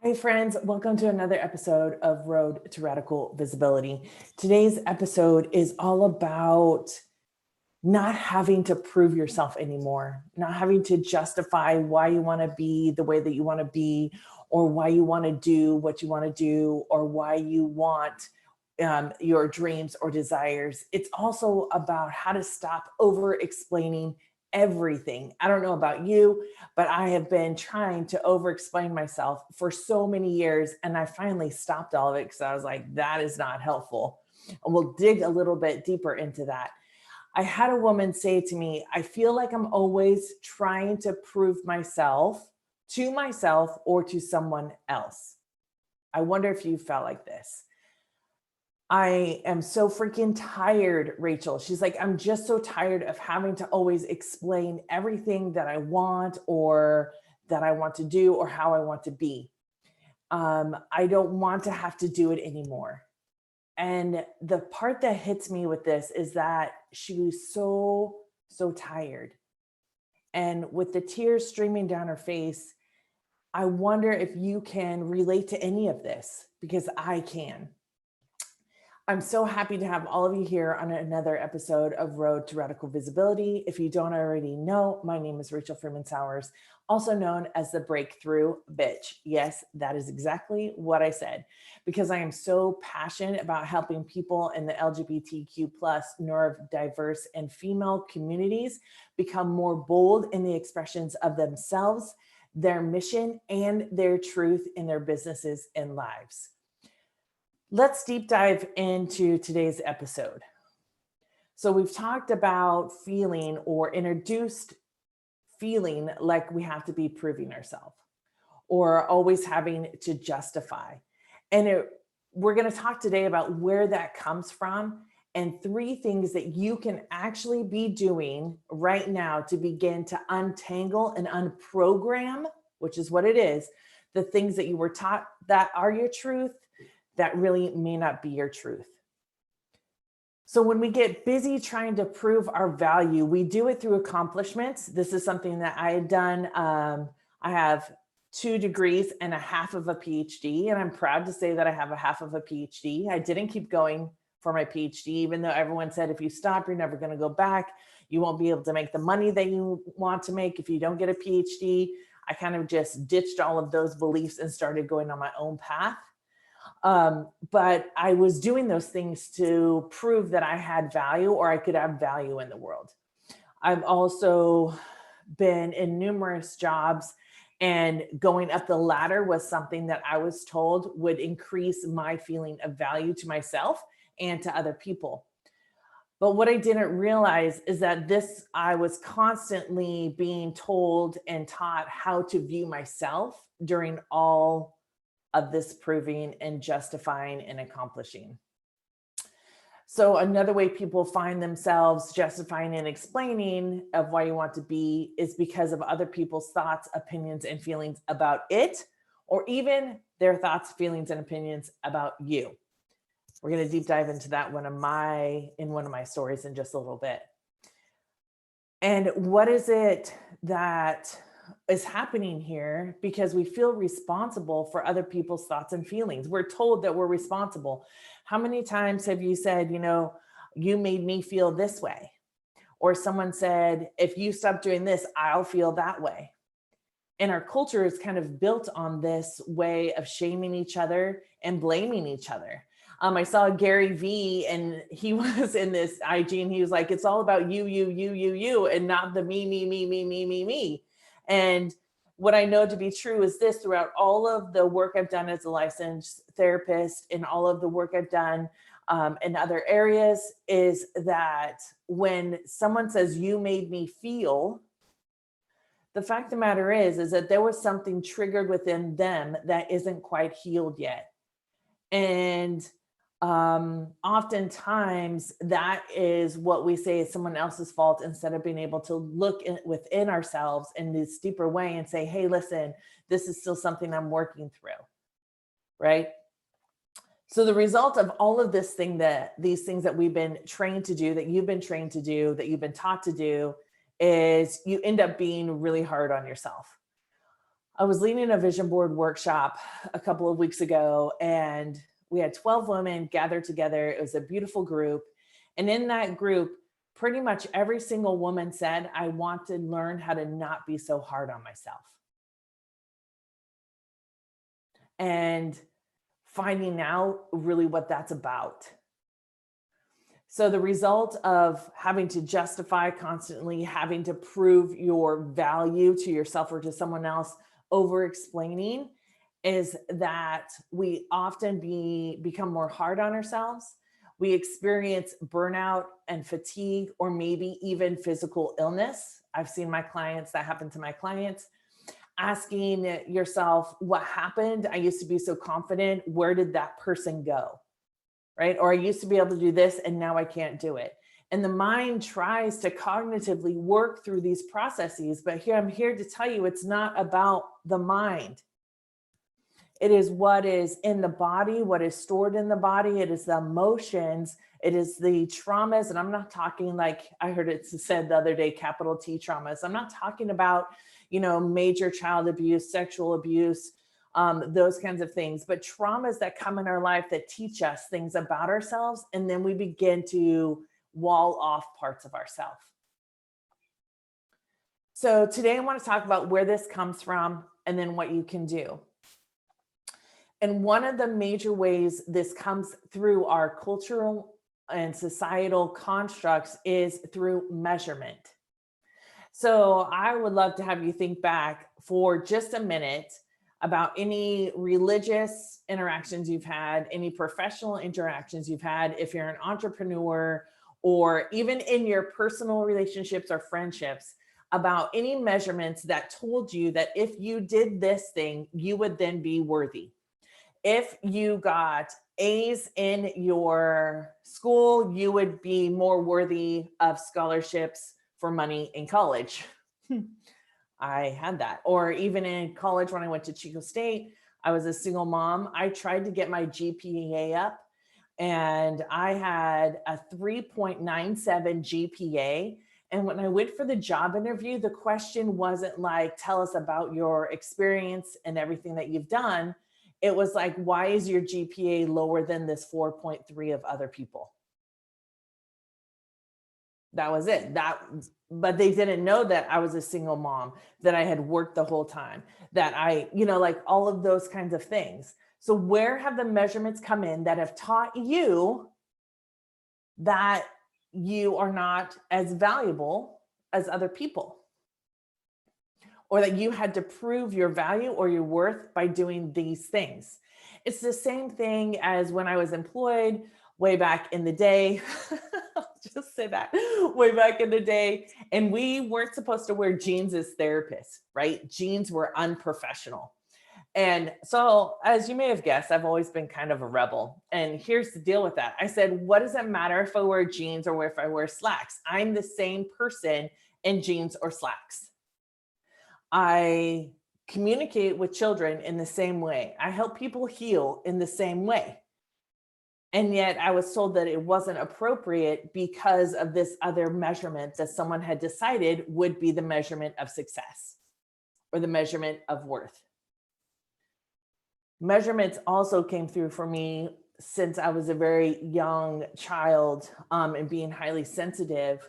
Hi, friends. Welcome to another episode of Road to Radical Visibility. Today's episode is all about not having to prove yourself anymore, not having to justify why you want to be the way that you want to be, or why you want to do what you want to do, or why you want your dreams or desires. It's also about how to stop over explaining everything. I don't know about you, but I have been trying to over explain myself for so many years. And I finally stopped all of it because I was like, that is not helpful. And we'll dig a little bit deeper into that. I had a woman say to me, I feel like I'm always trying to prove myself to myself or to someone else. I wonder if you felt like this. I am so freaking tired, Rachel. She's like, I'm just so tired of having to always explain everything that I want or that I want to do or how I want to be. I don't want to have to do it anymore. And the part that hits me with this is that she was so tired. And with the tears streaming down her face, I wonder if you can relate to any of this because I can. I'm so happy to have all of you here on another episode of Road to Radical Visibility. If you don't already know, my name is Rachel Freemon Sowers, also known as the Breakthrough Bitch. Yes, that is exactly what I said, because I am so passionate about helping people in the LGBTQ plus neurodiverse and female communities become more bold in the expressions of themselves, their mission, and their truth in their businesses and lives. Let's deep dive into today's episode. So we've talked about feeling or introduced feeling like we have to be proving ourselves or always having to justify. And we're going to talk today about where that comes from and 3 things that you can actually be doing right now to begin to untangle and unprogram, which is what it is, the things that you were taught that are your truth that really may not be your truth. So when we get busy trying to prove our value, we do it through accomplishments. This is something that I had done. I have 2 degrees and a half of a PhD, and I'm proud to say that I have a half of a PhD. I didn't keep going for my PhD, even though everyone said, if you stop, you're never going to go back. You won't be able to make the money that you want to make if you don't get a PhD. I kind of just ditched all of those beliefs and started going on my own path. But I was doing those things to prove that I had value or I could have value in the world. I've also been in numerous jobs, and going up the ladder was something that I was told would increase my feeling of value to myself and to other people. But what I didn't realize is that I was constantly being told and taught how to view myself during all of this proving and justifying and accomplishing. So another way people find themselves justifying and explaining of why you want to be is because of other people's thoughts, opinions, and feelings about it, or even their thoughts, feelings, and opinions about you. We're going to deep dive into that in one of my stories in just a little bit. And what is it that is happening here? Because we feel responsible for other people's thoughts and feelings. We're told that we're responsible. How many times have you said, you made me feel this way? Or someone said, if you stop doing this, I'll feel that way. And our culture is kind of built on this way of shaming each other and blaming each other. I saw Gary Vee, and he was in this IG, and he was like, it's all about you, and not the me. And what I know to be true is this: throughout all of the work I've done as a licensed therapist and all of the work I've done in other areas, is that when someone says, you made me feel, the fact of the matter is that there was something triggered within them that isn't quite healed yet. And oftentimes that is what we say is someone else's fault, instead of being able to look within ourselves in this deeper way and say, hey, listen, this is still something I'm working through, right? So the result of all of these things that we've been trained to do, that you've been trained to do, that you've been taught to do, is you end up being really hard on yourself. I was leading a vision board workshop a couple of weeks ago, and we had 12 women gathered together. It was a beautiful group. And in that group, pretty much every single woman said, I want to learn how to not be so hard on myself. And finding out really what that's about. So the result of having to justify constantly, having to prove your value to yourself or to someone else, over explaining, is that we often become more hard on ourselves. We experience burnout and fatigue, or maybe even physical illness. I've seen my clients, that happen to my clients. Asking yourself, what happened? I used to be so confident. Where did that person go? Right? Or I used to be able to do this and now I can't do it. And the mind tries to cognitively work through these processes, but I'm here to tell you, it's not about the mind. It is what is in the body, what is stored in the body. It is the emotions. It is the traumas. And I'm not talking like I heard it said the other day, capital T traumas. I'm not talking about, major child abuse, sexual abuse, those kinds of things, but traumas that come in our life that teach us things about ourselves. And then we begin to wall off parts of ourselves. So today I want to talk about where this comes from and then what you can do. And one of the major ways this comes through our cultural and societal constructs is through measurement. So I would love to have you think back for just a minute about any religious interactions you've had, any professional interactions you've had, if you're an entrepreneur, or even in your personal relationships or friendships, about any measurements that told you that if you did this thing, you would then be worthy. If you got A's in your school, you would be more worthy of scholarships for money in college. I had that. Or even in college, when I went to Chico State, I was a single mom. I tried to get my GPA up, and I had a 3.97 GPA. And when I went for the job interview, the question wasn't like, tell us about your experience and everything that you've done. It was like, why is your GPA lower than this 4.3 of other people? That was it. But they didn't know that I was a single mom, that I had worked the whole time, that I, like all of those kinds of things. So where have the measurements come in that have taught you that you are not as valuable as other people? Or that you had to prove your value or your worth by doing these things? It's the same thing as when I was employed way back in the day. I'll just say that, way back in the day. And we weren't supposed to wear jeans as therapists, right? Jeans were unprofessional. And so, as you may have guessed, I've always been kind of a rebel. And here's the deal with that. I said, what does it matter if I wear jeans or if I wear slacks? I'm the same person in jeans or slacks. I communicate with children in the same way. I help people heal in the same way. And yet I was told that it wasn't appropriate because of this other measurement that someone had decided would be the measurement of success or the measurement of worth. Measurements also came through for me since I was a very young child, and being highly sensitive,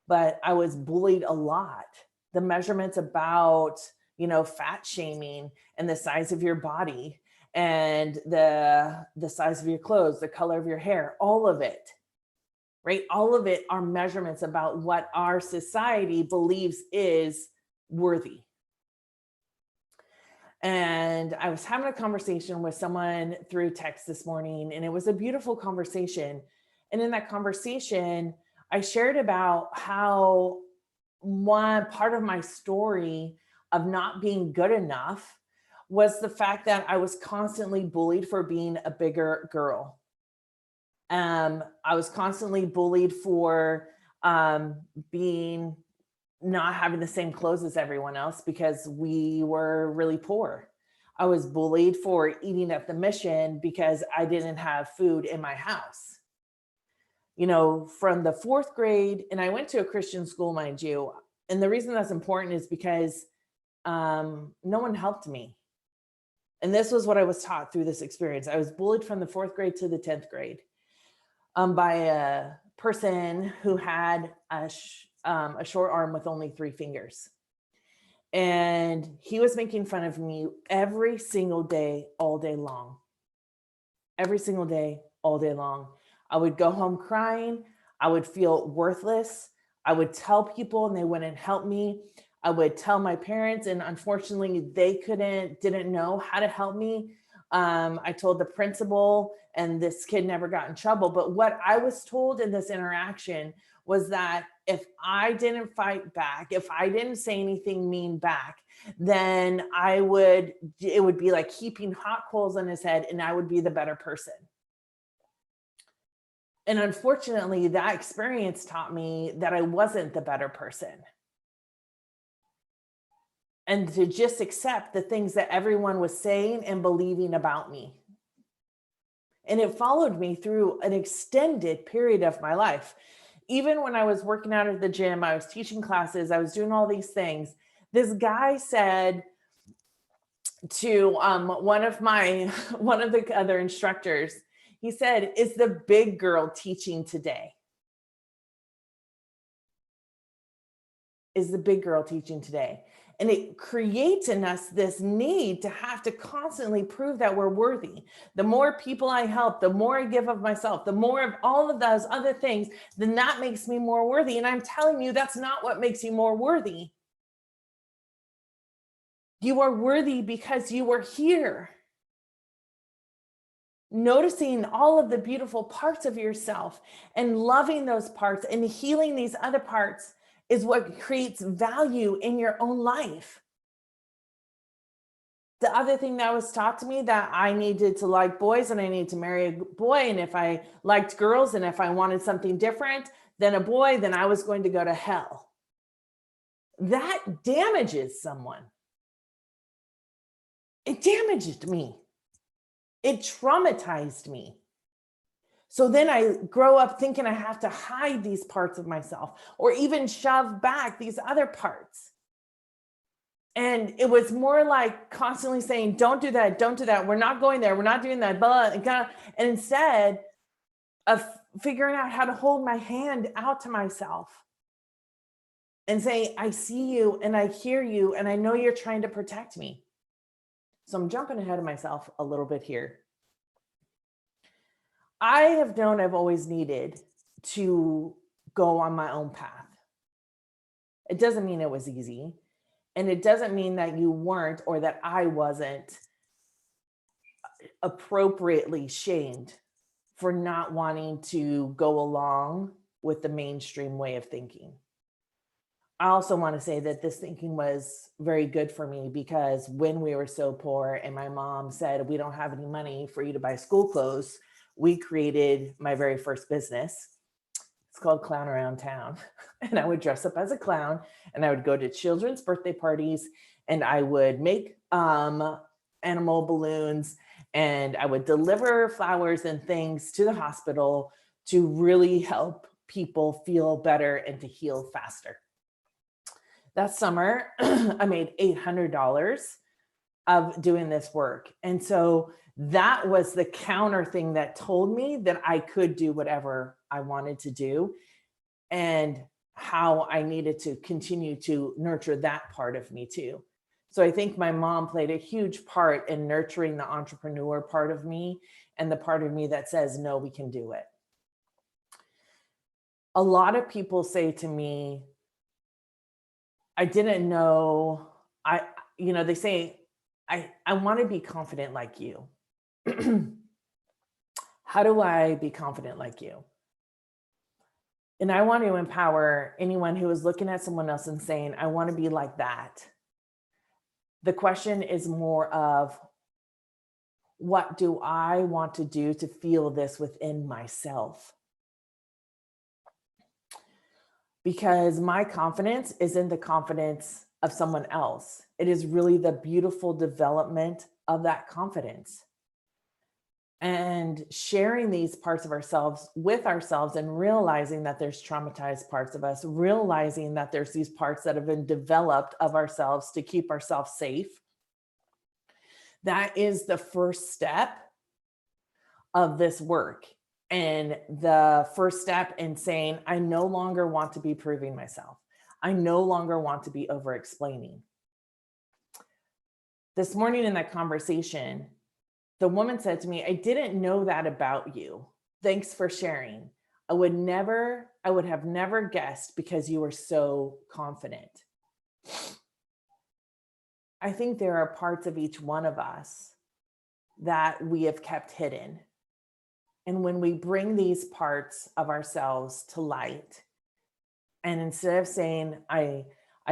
but I was bullied a lot. The measurements about, fat shaming and the size of your body and the size of your clothes, the color of your hair, all of it, right? All of it are measurements about what our society believes is worthy. And I was having a conversation with someone through text this morning, and it was a beautiful conversation. And in that conversation, I shared about how one part of my story of not being good enough was the fact that I was constantly bullied for being a bigger girl. I was constantly bullied for being not having the same clothes as everyone else because we were really poor. I was bullied for eating at the mission because I didn't have food in my house. From the 4th grade, and I went to a Christian school, mind you. And the reason that's important is because no one helped me. And this was what I was taught through this experience. I was bullied from the 4th grade to the 10th grade by a person who had a short arm with only 3 fingers. And he was making fun of me every single day, all day long. Every single day, all day long. I would go home crying. I would feel worthless. I would tell people and they wouldn't help me. I would tell my parents, and unfortunately, they didn't know how to help me. I told the principal, and this kid never got in trouble. But what I was told in this interaction was that if I didn't fight back, if I didn't say anything mean back, then it would be like heaping hot coals on his head, and I would be the better person. And unfortunately, that experience taught me that I wasn't the better person. And to just accept the things that everyone was saying and believing about me. And it followed me through an extended period of my life. Even when I was working out at the gym, I was teaching classes, I was doing all these things. This guy said to one of the other instructors, he said, "Is the big girl teaching today? Is the big girl teaching today?" And it creates in us this need to have to constantly prove that we're worthy. The more people I help, the more I give of myself, the more of all of those other things, then that makes me more worthy. And I'm telling you, that's not what makes you more worthy. You are worthy because you are here. Noticing all of the beautiful parts of yourself and loving those parts and healing these other parts is what creates value in your own life. The other thing that was taught to me, that I needed to like boys and I needed to marry a boy. And if I liked girls and if I wanted something different than a boy, then I was going to go to hell. That damages someone. It damaged me. It traumatized me. So then I grow up thinking I have to hide these parts of myself or even shove back these other parts. And it was more like constantly saying, don't do that, don't do that. We're not going there. We're not doing that. Blah, blah. And instead of figuring out how to hold my hand out to myself and say, I see you and I hear you and I know you're trying to protect me. So I'm jumping ahead of myself a little bit here. I have known I've always needed to go on my own path. It doesn't mean it was easy. And it doesn't mean that you weren't or that I wasn't appropriately shamed for not wanting to go along with the mainstream way of thinking. I also want to say that this thinking was very good for me because when we were so poor and my mom said, we don't have any money for you to buy school clothes, we created my very first business. It's called Clown Around Town. And I would dress up as a clown and I would go to children's birthday parties and I would make animal balloons and I would deliver flowers and things to the hospital to really help people feel better and to heal faster. That summer, I made $800 of doing this work. And so that was the counter thing that told me that I could do whatever I wanted to do and how I needed to continue to nurture that part of me too. So I think my mom played a huge part in nurturing the entrepreneur part of me and the part of me that says, no, we can do it. A lot of people say to me, I didn't know, they say, I want to be confident like you. How do I be confident like you? And I want to empower anyone who is looking at someone else and saying, I want to be like that. The question is more of, what do I want to do to feel this within myself? Because my confidence isn't the confidence of someone else. It is really the beautiful development of that confidence. and sharing these parts of ourselves with ourselves and realizing that there's traumatized parts of us, realizing that there's these parts that have been developed of ourselves to keep ourselves safe. That is the first step of this work. And the first step in saying, I no longer want to be proving myself. I no longer want to be over explaining. This morning in that conversation, the woman said to me, I didn't know that about you. Thanks for sharing. I would have never guessed because you were so confident. I think there are parts of each one of us that we have kept hidden. And when we bring these parts of ourselves to light, and instead of saying, I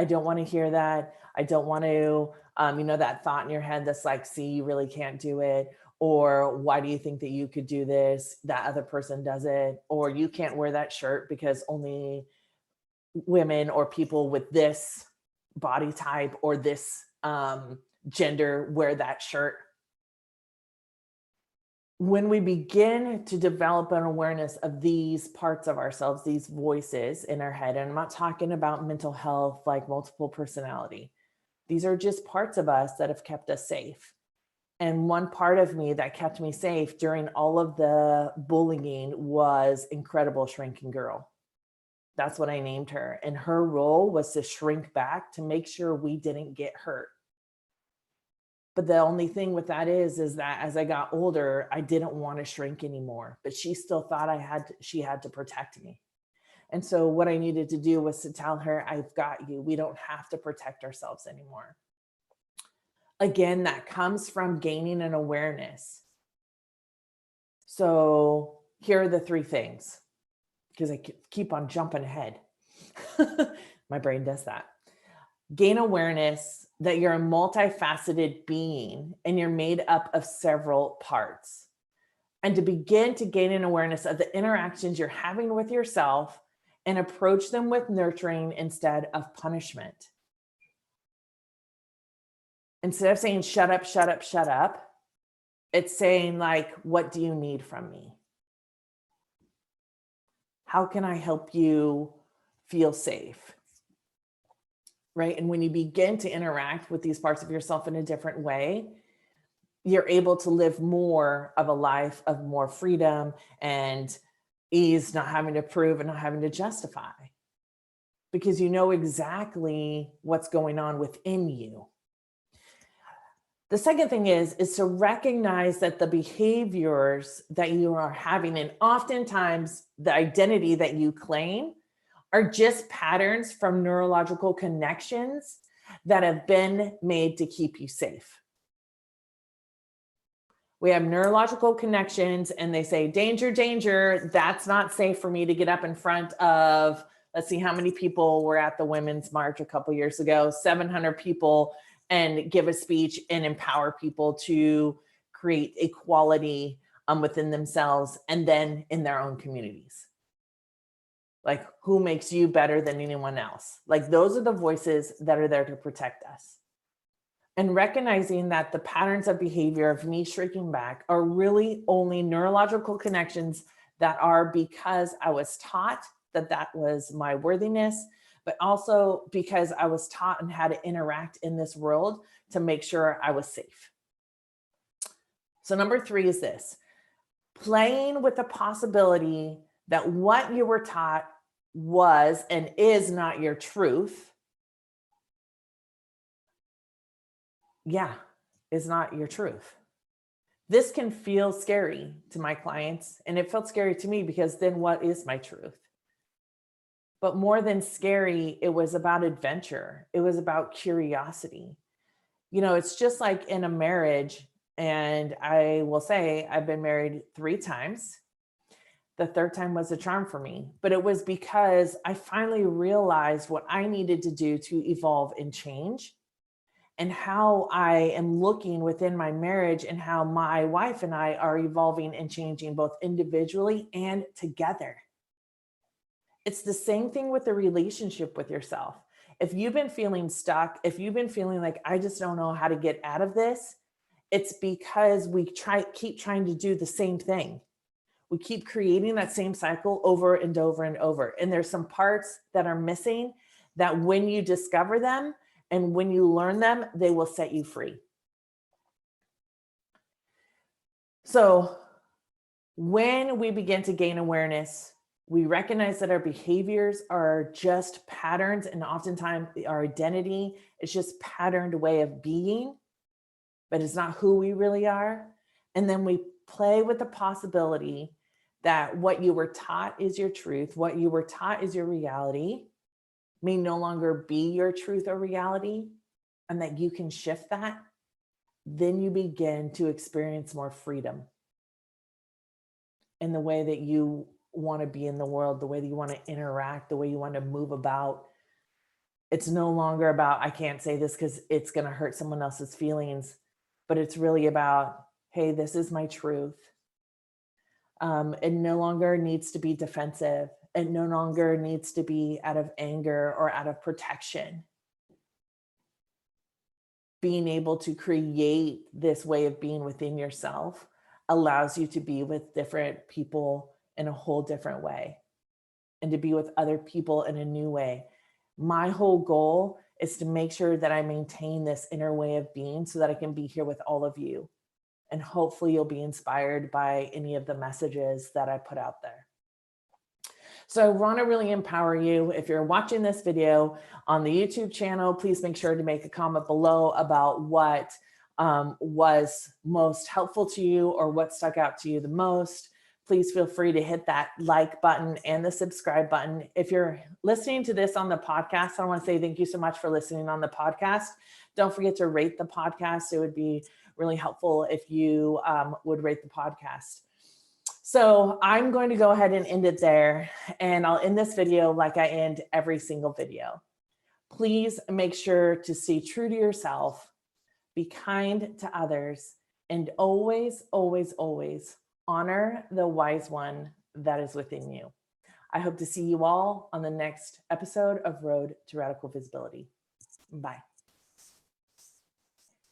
don't want to hear that, I don't want to, that thought in your head that's like, see, you really can't do it. Or why do you think that you could do this? That other person does it. Or you can't wear that shirt because only women or people with this body type or this gender wear that shirt. When we begin to develop an awareness of these parts of ourselves, these voices in our head, and I'm not talking about mental health like multiple personality. These are just parts of us that have kept us safe. And one part of me that kept me safe during all of the bullying was Incredible Shrinking Girl. That's what I named her. And her role was to shrink back to make sure we didn't get hurt. But the only thing with that is that as I got older, I didn't want to shrink anymore, but she still thought she had to protect me. And so what I needed to do was to tell her, I've got you. We don't have to protect ourselves anymore. Again, that comes from gaining an awareness. So here are the three things, because I keep on jumping ahead. My brain does that. Gain awareness that you're a multifaceted being and you're made up of several parts. And to begin to gain an awareness of the interactions you're having with yourself and approach them with nurturing instead of punishment. Instead of saying, shut up, shut up, shut up, it's saying like, what do you need from me? How can I help you feel safe? Right? And when you begin to interact with these parts of yourself in a different way, you're able to live more of a life of more freedom and ease, not having to prove and not having to justify, because you know exactly what's going on within you. The second thing is to recognize that the behaviors that you are having, and oftentimes the identity that you claim, are just patterns from neurological connections that have been made to keep you safe. We have neurological connections and they say, danger, danger, that's not safe for me to get up in front of, let's see how many people were at the Women's March a couple years ago, 700 people, and give a speech and empower people to create equality within themselves and then in their own communities. Like, who makes you better than anyone else? Like, those are the voices that are there to protect us. And recognizing that the patterns of behavior of me shrinking back are really only neurological connections that are because I was taught that that was my worthiness, but also because I was taught and how to interact in this world to make sure I was safe. So number 3 is this: playing with the possibility that what you were taught was and is not your truth. Yeah, is not your truth. This can feel scary to my clients, and it felt scary to me because then what is my truth? But more than scary, it was about adventure. It was about curiosity. You know, it's just like in a marriage, and I will say I've been married 3 times. The 3rd time was a charm for me, but it was because I finally realized what I needed to do to evolve and change, and how I am looking within my marriage and how my wife and I are evolving and changing both individually and together. It's the same thing with the relationship with yourself. If you've been feeling stuck, if you've been feeling like, I just don't know how to get out of this, It's because we keep trying to do the same thing. We keep creating that same cycle over and over and over. And there's some parts that are missing that when you discover them and when you learn them, they will set you free. So when we begin to gain awareness, we recognize that our behaviors are just patterns, and oftentimes our identity is just patterned way of being, but it's not who we really are. And then we play with the possibility that what you were taught is your truth, what you were taught is your reality, may no longer be your truth or reality, and that you can shift that. Then you begin to experience more freedom in the way that you want to be in the world, the way that you want to interact, the way you want to move about. It's no longer about, I can't say this because it's going to hurt someone else's feelings, but it's really about, hey, this is my truth. It no longer needs to be defensive. It no longer needs to be out of anger or out of protection. Being able to create this way of being within yourself allows you to be with different people in a whole different way and to be with other people in a new way. My whole goal is to make sure that I maintain this inner way of being so that I can be here with all of you. And hopefully you'll be inspired by any of the messages that I put out there. So I want to really empower you. If you're watching this video on the YouTube channel, please make sure to make a comment below about what was most helpful to you or what stuck out to you the most. Please feel free to hit that like button and the subscribe button. If you're listening to this on the podcast, I want to say thank you so much for listening on the podcast. Don't forget to rate the podcast. It would be really helpful if you would rate the podcast. So I'm going to go ahead and end it there, and I'll end this video like I end every single video. Please make sure to stay true to yourself, be kind to others, and always, always, always honor the wise one that is within you. I hope to see you all on the next episode of Road to Radical Visibility. Bye.